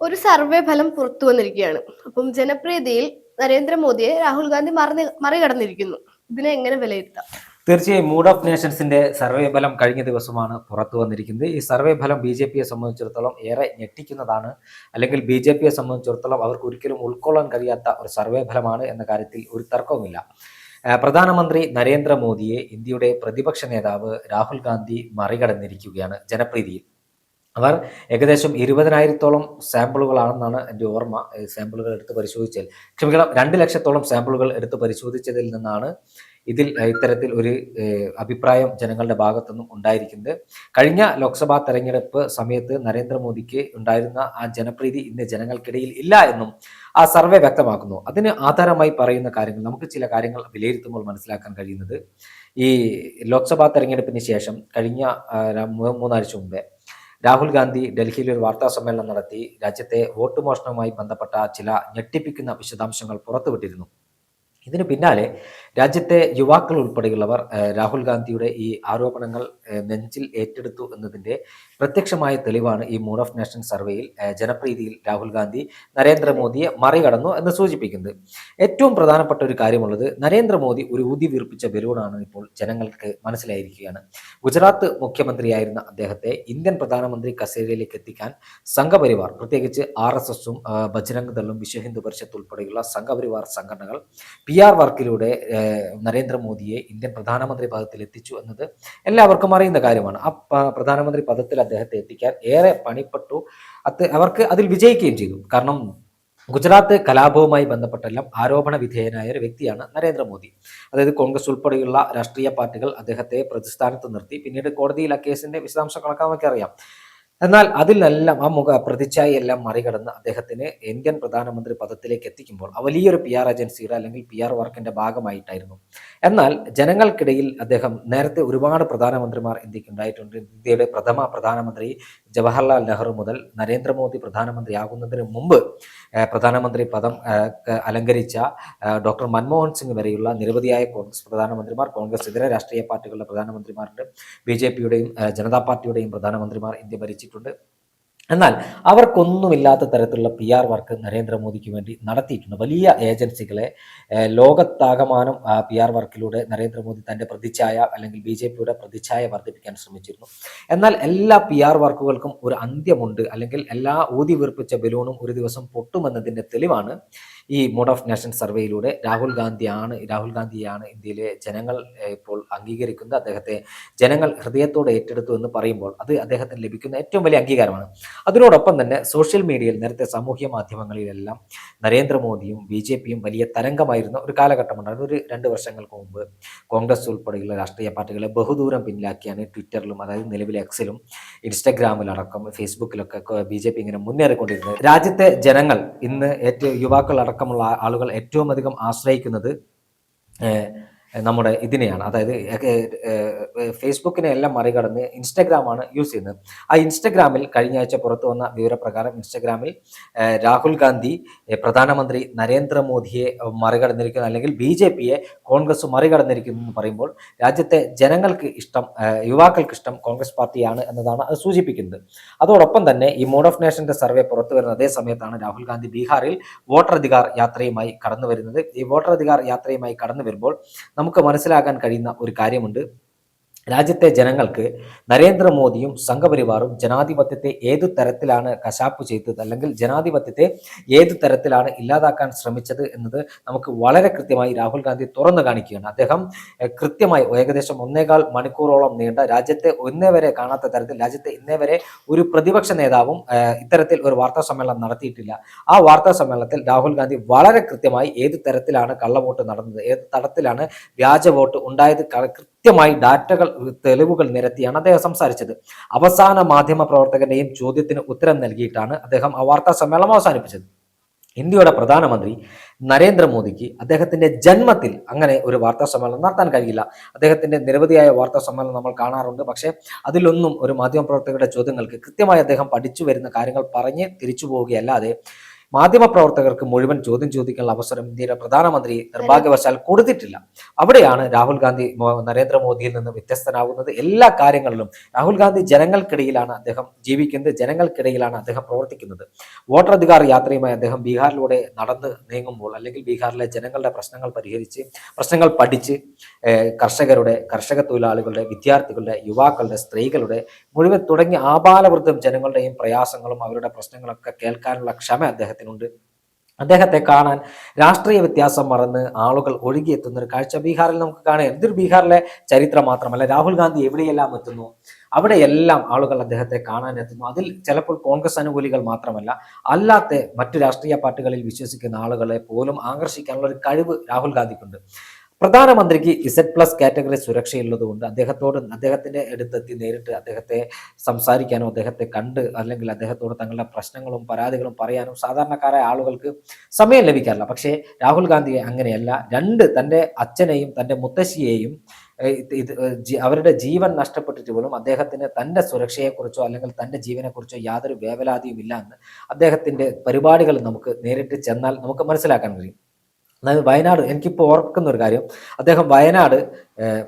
ഒരു സർവേ ഫലം പുറത്തു വന്നിരിക്കുകയാണ്. അപ്പം ജനപ്രീതിയിൽ നരേന്ദ്രമോദിയെ രാഹുൽ ഗാന്ധി മറികടന്നിരിക്കുന്നു. ഇതിനെ എങ്ങനെ വിലയിരുത്താം? തീർച്ചയായും മൂഡ് ഓഫ് നേഷൻസിന്റെ സർവേ ഫലം കഴിഞ്ഞ ദിവസമാണ് പുറത്തു വന്നിരിക്കുന്നത്. ഈ സർവേ ഫലം ബി ജെ പിയെ സംബന്ധിച്ചിടത്തോളം ഏറെ ഞെട്ടിക്കുന്നതാണ്. അല്ലെങ്കിൽ ബി ജെ പിയെ സംബന്ധിച്ചിടത്തോളം അവർക്ക് ഒരിക്കലും ഉൾക്കൊള്ളാൻ കഴിയാത്ത ഒരു സർവേ ഫലമാണ് എന്ന കാര്യത്തിൽ ഒരു തർക്കവുമില്ല. പ്രധാനമന്ത്രി നരേന്ദ്രമോദിയെ ഇന്ത്യയുടെ പ്രതിപക്ഷ നേതാവ് രാഹുൽ ഗാന്ധി മറികടന്നിരിക്കുകയാണ് ജനപ്രീതിയിൽ. അവർ ഏകദേശം 20,000-ഓളം സാമ്പിളുകളാണെന്നാണ് എൻ്റെ ഓർമ്മ. സാമ്പിളുകൾ എടുത്ത് പരിശോധിച്ചാൽ, ക്ഷമിക്കണം, 2 ലക്ഷത്തോളം സാമ്പിളുകൾ എടുത്ത് പരിശോധിച്ചതിൽ നിന്നാണ് ഇത്തരത്തിൽ ഒരു അഭിപ്രായം ജനങ്ങളുടെ ഭാഗത്തുനിന്നും ഉണ്ടായിരിക്കുന്നത്. കഴിഞ്ഞ ലോക്സഭാ തെരഞ്ഞെടുപ്പ് സമയത്ത് നരേന്ദ്രമോദിക്ക് ഉണ്ടായിരുന്ന ആ ജനപ്രീതി ഇന്ന് ജനങ്ങൾക്കിടയിൽ ഇല്ല എന്നും ആ സർവേ വ്യക്തമാക്കുന്നു. അതിന് ആധാരമായി പറയുന്ന കാര്യങ്ങൾ, നമുക്ക് ചില കാര്യങ്ങൾ വിലയിരുത്തുമ്പോൾ മനസ്സിലാക്കാൻ കഴിയുന്നത്, ഈ ലോക്സഭാ തെരഞ്ഞെടുപ്പിന് ശേഷം കഴിഞ്ഞ 3 ആഴ്ച മുമ്പേ രാഹുൽ ഗാന്ധി ഡൽഹിയിൽ ഒരു വാർത്താ സമ്മേളനം നടത്തി രാജ്യത്തെ വോട്ട് മോഷണവുമായി ബന്ധപ്പെട്ട ചില ഞെട്ടിപ്പിക്കുന്ന വിശദാംശങ്ങൾ പുറത്തുവിട്ടിരുന്നു. ഇതിന് പിന്നാലെ രാജ്യത്തെ യുവാക്കൾ ഉൾപ്പെടെയുള്ളവർ രാഹുൽ ഗാന്ധിയുടെ ഈ ആരോപണങ്ങൾ നെഞ്ചിൽ ഏറ്റെടുത്തു എന്നതിൻ്റെ പ്രത്യക്ഷമായ തെളിവാണ് ഈ മൂഡ് ഓഫ് നേഷൻ സർവേയിൽ ജനപ്രീതിയിൽ രാഹുൽ ഗാന്ധി നരേന്ദ്രമോദിയെ മറികടന്നു എന്ന് സൂചിപ്പിക്കുന്നത്. ഏറ്റവും പ്രധാനപ്പെട്ട ഒരു കാര്യമുള്ളത്, നരേന്ദ്രമോദി ഒരു ഊതി വീർപ്പിച്ച ബലൂണാണ് ഇപ്പോൾ ജനങ്ങൾക്ക് മനസ്സിലായിരിക്കുകയാണ്. ഗുജറാത്ത് മുഖ്യമന്ത്രിയായിരുന്ന അദ്ദേഹത്തെ ഇന്ത്യൻ പ്രധാനമന്ത്രി കസേരയിലേക്ക് എത്തിക്കാൻ സംഘപരിവാർ, പ്രത്യേകിച്ച് RSSും ബജ്രംഗ് ദളും വിശ്വ ഹിന്ദു പരിഷത്ത് ഉൾപ്പെടെയുള്ള സംഘപരിവാർ സംഘടനകൾ PR വർക്കിലൂടെ നരേന്ദ്രമോദിയെ ഇന്ത്യൻ പ്രധാനമന്ത്രി പദത്തിൽ എത്തിച്ചു എന്നത് എല്ലാവർക്കും അറിയുന്ന കാര്യമാണ്. ആ പ്രധാനമന്ത്രി പദത്തിൽ അദ്ദേഹത്തെ എത്തിക്കാൻ ഏറെ പണിപ്പെട്ടു. അവർക്ക് അതിൽ വിജയിക്കുകയും ചെയ്തു. കാരണം ഗുജറാത്ത് കലാപവുമായി ബന്ധപ്പെട്ടെല്ലാം ആരോപണ വിധേയനായ ഒരു വ്യക്തിയാണ് നരേന്ദ്രമോദി. അതായത് കോൺഗ്രസ് ഉൾപ്പെടെയുള്ള രാഷ്ട്രീയ പാർട്ടികൾ അദ്ദേഹത്തെ പ്രതിസ്ഥാനത്ത് നിർത്തി. പിന്നീട് കോടതിയിൽ ആ കേസിന്റെ വിശദാംശങ്ങളൊക്കെ നമുക്കറിയാം. എന്നാൽ അതിലെല്ലാം ആ പ്രതിച്ഛായയെല്ലാം മറികടന്ന് അദ്ദേഹത്തിന് ഇന്ത്യൻ പ്രധാനമന്ത്രി പദത്തിലേക്ക് എത്തിക്കുമ്പോൾ വലിയൊരു PR ഏജൻസിയുടെ അല്ലെങ്കിൽ PR വർക്കിന്റെ ഭാഗമായിട്ടായിരുന്നു. എന്നാൽ ജനങ്ങൾക്കിടയിൽ അദ്ദേഹം നേരത്തെ ഒരുപാട് പ്രധാനമന്ത്രിമാർ ഇന്ത്യക്ക് ഉണ്ടായിട്ടുണ്ട്. ഇന്ത്യയുടെ പ്രഥമ പ്രധാനമന്ത്രി ജവഹർലാൽ നെഹ്റു മുതൽ നരേന്ദ്രമോദി പ്രധാനമന്ത്രിയാകുന്നതിന് മുമ്പ് പ്രധാനമന്ത്രി പദം അലങ്കരിച്ച ഡോക്ടർ മൻമോഹൻ സിംഗ് വരെയുള്ള നിരവധിയായ കോൺഗ്രസ് പ്രധാനമന്ത്രിമാർ, കോൺഗ്രസ് ഇതര രാഷ്ട്രീയ പാർട്ടികളുടെ പ്രധാനമന്ത്രിമാരുണ്ട്, BJPയുടെയും ജനതാ പാർട്ടിയുടെയും പ്രധാനമന്ത്രിമാർ ഇന്ത്യ ഭരിച്ചിട്ടുണ്ട്. എന്നാൽ അവർക്കൊന്നുമില്ലാത്ത തരത്തിലുള്ള PR വർക്ക് നരേന്ദ്രമോദിക്ക് വേണ്ടി നടത്തിയിട്ടുണ്ട്. വലിയ ഏജൻസികളെ ലോകത്താകമാനം PR വർക്കിലൂടെ നരേന്ദ്രമോദി തൻ്റെ പ്രതിച്ഛായ അല്ലെങ്കിൽ BJPയുടെ പ്രതിച്ഛായ വർദ്ധിപ്പിക്കാൻ ശ്രമിച്ചിരുന്നു. എന്നാൽ എല്ലാ PR വർക്കുകൾക്കും ഒരു അന്ത്യമുണ്ട്, അല്ലെങ്കിൽ എല്ലാ ഊതി വീർപ്പിച്ച ബലൂണും ഒരു ദിവസം പൊട്ടുമെന്നതിൻ്റെ തെളിവാണ് ഈ മൂഡ് ഓഫ് നേഷൻ സർവേയിലൂടെ രാഹുൽ ഗാന്ധിയാണ് ഇന്ത്യയിലെ ജനങ്ങൾ ഇപ്പോൾ അംഗീകരിക്കുന്നത്. അദ്ദേഹത്തെ ജനങ്ങൾ ഹൃദയത്തോടെ ഏറ്റെടുത്തു എന്ന് പറയുമ്പോൾ അത് അദ്ദേഹത്തിന് ലഭിക്കുന്ന ഏറ്റവും വലിയ അംഗീകാരമാണ്. അതിനോടൊപ്പം തന്നെ സോഷ്യൽ മീഡിയയിൽ, നേരത്തെ സാമൂഹ്യ മാധ്യമങ്ങളിലെല്ലാം നരേന്ദ്രമോദിയും BJPയും വലിയ തരംഗമായിരുന്ന ഒരു കാലഘട്ടമുണ്ടായിരുന്നു. ഒരു 2 വർഷങ്ങൾക്ക് മുമ്പ് കോൺഗ്രസ് ഉൾപ്പെടെയുള്ള രാഷ്ട്രീയ പാർട്ടികളെ ബഹുദൂരം പിന്നിലാക്കിയാണ് ട്വിറ്ററിലും, അതായത് നിലവിലെ Xലും ഇൻസ്റ്റഗ്രാമിലടക്കം ഫേസ്ബുക്കിലൊക്കെ BJP ഇങ്ങനെ മുന്നേറിക്കൊണ്ടിരുന്നത്. രാജ്യത്തെ ജനങ്ങൾ ഇന്ന് യുവാക്കൾ അടക്കമുള്ള ആളുകൾ ഏറ്റവും അധികം ആശ്രയിക്കുന്നത് നമ്മുടെ ഇതിനെയാണ്, അതായത് ഫേസ്ബുക്കിനെ എല്ലാം മറികടന്ന് ഇൻസ്റ്റഗ്രാമാണ് യൂസ് ചെയ്യുന്നത്. ആ ഇൻസ്റ്റഗ്രാമിൽ കഴിഞ്ഞ ആഴ്ച പുറത്തു വന്ന വിവരപ്രകാരം ഇൻസ്റ്റഗ്രാമിൽ രാഹുൽ ഗാന്ധി പ്രധാനമന്ത്രി നരേന്ദ്രമോദിയെ മറികടന്നിരിക്കുന്നു, അല്ലെങ്കിൽ BJPയെ കോൺഗ്രസ് മറികടന്നിരിക്കുന്നു എന്ന് പറയുമ്പോൾ രാജ്യത്തെ ജനങ്ങൾക്ക് ഇഷ്ടം, യുവാക്കൾക്ക് ഇഷ്ടം കോൺഗ്രസ് പാർട്ടിയാണ് എന്നതാണ് അത് സൂചിപ്പിക്കുന്നത്. അതോടൊപ്പം തന്നെ ഈ മൂഡ് ഓഫ് നേഷന്റെ സർവേ പുറത്തു വരുന്ന അതേ സമയത്താണ് രാഹുൽ ഗാന്ധി ബീഹാറിൽ വോട്ടർ യാത്രയുമായി കടന്നു വരുന്നത്. ഈ വോട്ടർ യാത്രയുമായി കടന്നു വരുമ്പോൾ നമുക്ക് മനസ്സിലാക്കാൻ കഴിയുന്ന ഒരു കാര്യമുണ്ട്. രാജ്യത്തെ ജനങ്ങൾക്ക് നരേന്ദ്രമോദിയും സംഘപരിവാറും ജനാധിപത്യത്തെ ഏതു തരത്തിലാണ് കശാപ്പ് ചെയ്തത്, അല്ലെങ്കിൽ ജനാധിപത്യത്തെ ഏതു തരത്തിലാണ് ഇല്ലാതാക്കാൻ ശ്രമിച്ചത് എന്നത് നമുക്ക് വളരെ കൃത്യമായി രാഹുൽ ഗാന്ധി തുറന്നു കാണിക്കുകയാണ്. അദ്ദേഹം കൃത്യമായി ഏകദേശം 1.25 മണിക്കൂറോളം നീണ്ട, രാജ്യത്തെ ഒന്നേവരെ കാണാത്ത തരത്തിൽ, രാജ്യത്തെ ഇന്നേവരെ ഒരു പ്രതിപക്ഷ നേതാവും ഇത്തരത്തിൽ ഒരു വാർത്താ സമ്മേളനം നടത്തിയിട്ടില്ല. ആ വാർത്താ സമ്മേളനത്തിൽ രാഹുൽ ഗാന്ധി വളരെ കൃത്യമായി ഏത് തരത്തിലാണ് കള്ളവോട്ട് നടന്നത്, ഏത് തരത്തിലാണ് വ്യാജ വോട്ട് ഉണ്ടായത്, കൃത്യമായി തെളിവുകൾ നിരത്തിയാണ് അദ്ദേഹം സംസാരിച്ചത്. അവസാന മാധ്യമ പ്രവർത്തകന്റെയും ചോദ്യത്തിന് ഉത്തരം നൽകിയിട്ടാണ് അദ്ദേഹം ആ വാർത്താ സമ്മേളനം അവസാനിപ്പിച്ചത്. ഇന്ത്യയുടെ പ്രധാനമന്ത്രി നരേന്ദ്രമോദിക്ക് അദ്ദേഹത്തിന്റെ ജന്മത്തിൽ അങ്ങനെ ഒരു വാർത്താ സമ്മേളനം നടത്താൻ കഴിയില്ല. അദ്ദേഹത്തിന്റെ നിരവധിയായ വാർത്താ സമ്മേളനം നമ്മൾ കാണാറുണ്ട്. പക്ഷേ അതിലൊന്നും ഒരു മാധ്യമപ്രവർത്തകരുടെ ചോദ്യങ്ങൾക്ക് കൃത്യമായി അദ്ദേഹം പഠിച്ചു വരുന്ന കാര്യങ്ങൾ പറഞ്ഞ് തിരിച്ചു പോവുകയല്ലാതെ മാധ്യമപ്രവർത്തകർക്ക് മുഴുവൻ ചോദ്യം ചോദിക്കാനുള്ള അവസരം ഇന്ത്യയുടെ പ്രധാനമന്ത്രി നിർഭാഗ്യവശാൽ കൊടുത്തിട്ടില്ല. അവിടെയാണ് രാഹുൽ ഗാന്ധി നരേന്ദ്രമോദിയിൽ നിന്ന് വ്യത്യസ്തനാകുന്നത്. എല്ലാ കാര്യങ്ങളിലും രാഹുൽ ഗാന്ധി ജനങ്ങൾക്കിടയിലാണ് അദ്ദേഹം ജീവിക്കുന്നത്, ജനങ്ങൾക്കിടയിലാണ് അദ്ദേഹം പ്രവർത്തിക്കുന്നത്. വോട്ടധികാർ യാത്രയുമായി അദ്ദേഹം ബീഹാറിലൂടെ നടന്ന് നീങ്ങുമ്പോൾ, അല്ലെങ്കിൽ ബീഹാറിലെ ജനങ്ങളുടെ പ്രശ്നങ്ങൾ പരിഹരിച്ച്, പ്രശ്നങ്ങൾ പഠിച്ച്, കർഷക തൊഴിലാളികളുടെ, വിദ്യാർത്ഥികളുടെ, യുവാക്കളുടെ, സ്ത്രീകളുടെ മുഴുവൻ തുടങ്ങി ആബാലവൃദ്ധം ജനങ്ങളുടെയും പ്രയാസങ്ങളും അവരുടെ പ്രശ്നങ്ങളൊക്കെ കേൾക്കാനുള്ള ക്ഷമ അദ്ദേഹത്തിനുണ്ട്. അദ്ദേഹത്തെ കാണാൻ രാഷ്ട്രീയ വ്യത്യാസം മറന്ന് ആളുകൾ ഒഴുകിയെത്തുന്ന ഒരു കാഴ്ച ബീഹാറിൽ നമുക്ക് കാണാം. ഇതൊരു ബീഹാറിലെ ചരിത്രം മാത്രമല്ല, രാഹുൽ ഗാന്ധി എവിടെയെല്ലാം എത്തുന്നു അവിടെയെല്ലാം ആളുകൾ അദ്ദേഹത്തെ കാണാൻ എത്തുന്നു. അതിൽ ചിലപ്പോൾ കോൺഗ്രസ് അനുകൂലികൾ മാത്രമല്ല, അല്ലാത്ത മറ്റു രാഷ്ട്രീയ പാർട്ടികളിൽ വിശ്വസിക്കുന്ന ആളുകളെ പോലും ആകർഷിക്കാനുള്ള ഒരു കഴിവ് രാഹുൽ ഗാന്ധിക്കുണ്ട്. പ്രധാനമന്ത്രിക്ക് Z+ കാറ്റഗറി സുരക്ഷയുള്ളതുകൊണ്ട് അദ്ദേഹത്തിന്റെ അടുത്തെത്തി നേരിട്ട് അദ്ദേഹത്തെ സംസാരിക്കാനോ, അദ്ദേഹത്തെ കണ്ട്, അല്ലെങ്കിൽ അദ്ദേഹത്തോട് തങ്ങളുടെ പ്രശ്നങ്ങളും പരാതികളും പറയാനും സാധാരണക്കാരായ ആളുകൾക്ക് സമയം ലഭിക്കാറില്ല. പക്ഷേ രാഹുൽ ഗാന്ധിയെ അങ്ങനെയല്ല. തൻ്റെ അച്ഛനെയും തൻ്റെ മുത്തശ്ശിയെയും അവരുടെ ജീവൻ നഷ്ടപ്പെട്ടിട്ട് പോലും അദ്ദേഹത്തിന് തൻ്റെ സുരക്ഷയെക്കുറിച്ചോ അല്ലെങ്കിൽ തൻ്റെ ജീവനെക്കുറിച്ചോ യാതൊരു വേവലാതിയും ഇല്ല എന്ന് അദ്ദേഹത്തിന്റെ പരിപാടികൾ നമുക്ക് നേരിട്ട് ചെന്നാൽ നമുക്ക് മനസ്സിലാക്കാൻ കഴിയും. അതായത് വയനാട്, എനിക്കിപ്പോൾ ഓർക്കുന്ന ഒരു കാര്യം, അദ്ദേഹം വയനാട്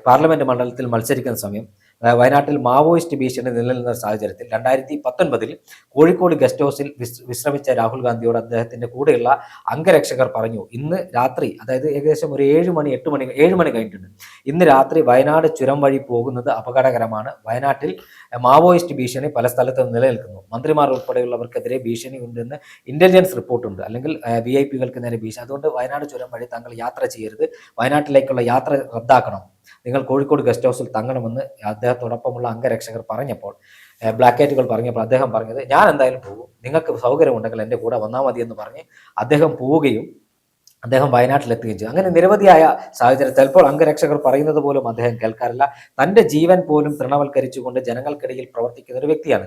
പാർലമെന്റ് മണ്ഡലത്തിൽ മത്സരിക്കുന്ന സമയം വയനാട്ടിൽ മാവോയിസ്റ്റ് ഭീഷണി നിലനിന്ന സാഹചര്യത്തിൽ 2019 കോഴിക്കോട് ഗസ്റ്റ് ഹൗസിൽ വിശ്രമിച്ച രാഹുൽ ഗാന്ധിയോട് അദ്ദേഹത്തിന്റെ കൂടെയുള്ള അംഗരക്ഷകർ പറഞ്ഞു, ഇന്ന് രാത്രി, അതായത് ഏകദേശം ഒരു 7 മണി കഴിഞ്ഞിട്ടുണ്ട്, ഇന്ന് രാത്രി വയനാട് ചുരം വഴി പോകുന്നത് അപകടകരമാണ്. വയനാട്ടിൽ മാവോയിസ്റ്റ് ഭീഷണി പല സ്ഥലത്തും നിലനിൽക്കുന്നു. മന്ത്രിമാർ ഉൾപ്പെടെയുള്ളവർക്കെതിരെ ഭീഷണി ഉണ്ടെന്ന് ഇന്റലിജൻസ് റിപ്പോർട്ടുണ്ട്, അല്ലെങ്കിൽ VIP-കൾക്ക് നേരെ ഭീഷണി. അതുകൊണ്ട് വയനാട് ചുരം വഴി താങ്കൾ യാത്ര ചെയ്യരുത്, വയനാട്ടിലേക്കുള്ള യാത്ര റദ്ദാക്കണം, നിങ്ങൾ കോഴിക്കോട് ഗസ്റ്റ് ഹൗസിൽ തങ്ങണമെന്ന് അദ്ദേഹത്തോടൊപ്പമുള്ള അംഗരക്ഷകർ പറഞ്ഞപ്പോൾ, ബ്ലാക്ക് പറഞ്ഞപ്പോൾ അദ്ദേഹം പറഞ്ഞത്, ഞാൻ എന്തായാലും പോകും, നിങ്ങൾക്ക് സൗകര്യമുണ്ടെങ്കിൽ എൻ്റെ കൂടെ വന്നാൽ മതി എന്ന് പറഞ്ഞ് അദ്ദേഹം പോവുകയും അദ്ദേഹം വയനാട്ടിലെത്തുകയും ചെയ്തു. അങ്ങനെ നിരവധിയായ സാഹചര്യം, ചിലപ്പോൾ അംഗരക്ഷകർ പറയുന്നത് പോലും അദ്ദേഹം കേൾക്കാറില്ല. തൻ്റെ ജീവൻ പോലും തൃണവൽക്കരിച്ചുകൊണ്ട് ജനങ്ങൾക്കിടയിൽ പ്രവർത്തിക്കുന്ന ഒരു വ്യക്തിയാണ്.